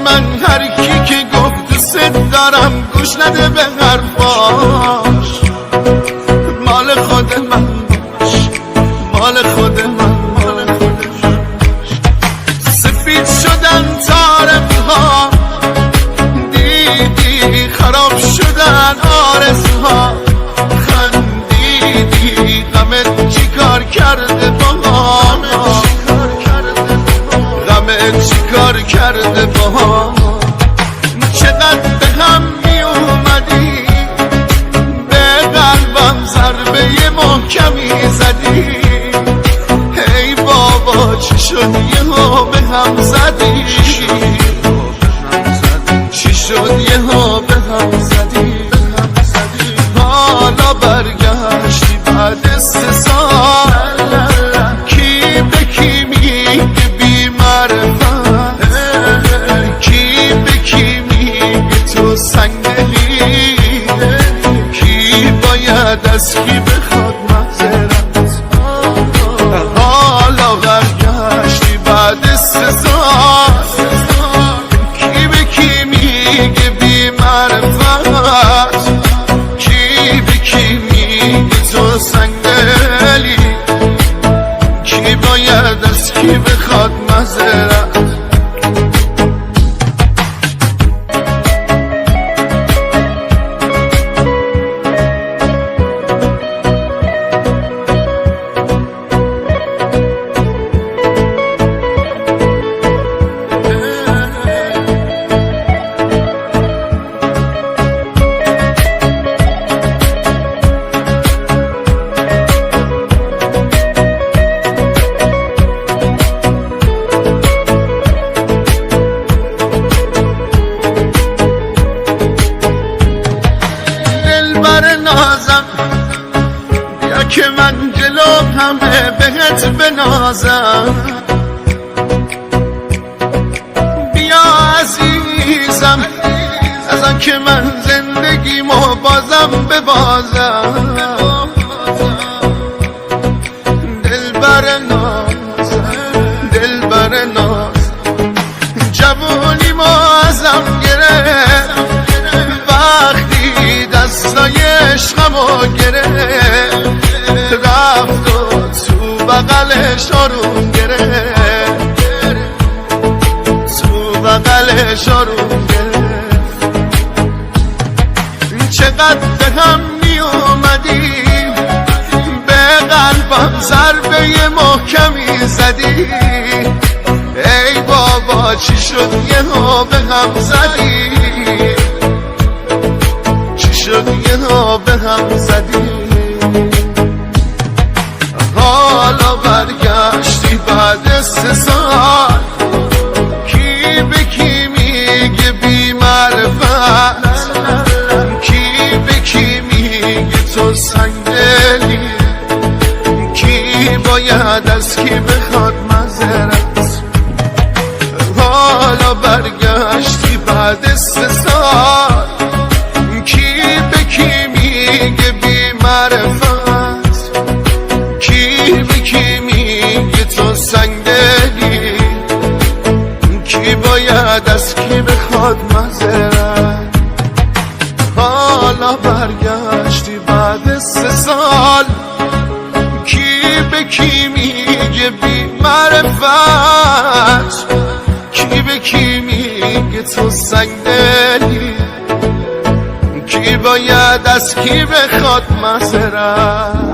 من هر کی که گفت دوست دارم گوش نده به حرفاش. مال خود من باش، مال خود من، مال خود من. سفید شدن طارق‌ها، دیدی خراب شدن آرزوها. خندیدی غمت چی کار کرده با هم، غمت چی کار کرده با هم. چقدر به هم می اومدی، به قلبم ضربه محکمی زدی. ای بابا چی شد یهو به هم زدی، چی شد یهو به هم زدی. حالا برگشتی بعد 3 سال، کی به کی میگه بی معرفت، کی به کی میگه تو سنگدلی، کی باید از کی بخواد معذرت. حالا برگشتی بعد 3 سال، کی به کی میگه بی معرفت، کی به کی میگه تو سنگدلی، کی باید از کی بخواد معذرت. بیا که من جلو همه بهت بنازم، بیا عزیزم از آن که من زندگیمو بازم ببازم. دلبر ناز، دلبر ناز، جوونیمو ازم گرفت وقتی دستای عشقمو گرفت. رفت و تو بغلش آروم گرفت، تو بغلش آروم گرفت. چقدر به هم می اومدیم، به قلبم ضربه محکمی زدی. ای بابا چی شد یهو به هم زدی، چی شد یهو به هم زدی. حالا برگشتی بعد 3 سال، کی به کی میگه بی معرفت، کی به کی میگه تو سنگدلی، کی باید از کی بخواد معذرت. حالا برگشتی بعد 3 سال، کی به کی میگه بی معرفت، کی به کی میگه تو سنگدلی، کی باید از کی بخواد معذرت. حالا برگشتی بعد 3 سال، کی به کی میگه بی معرفت، کی به کی میگه تو سنگدلی، کی باید از کی بخواد معذرت.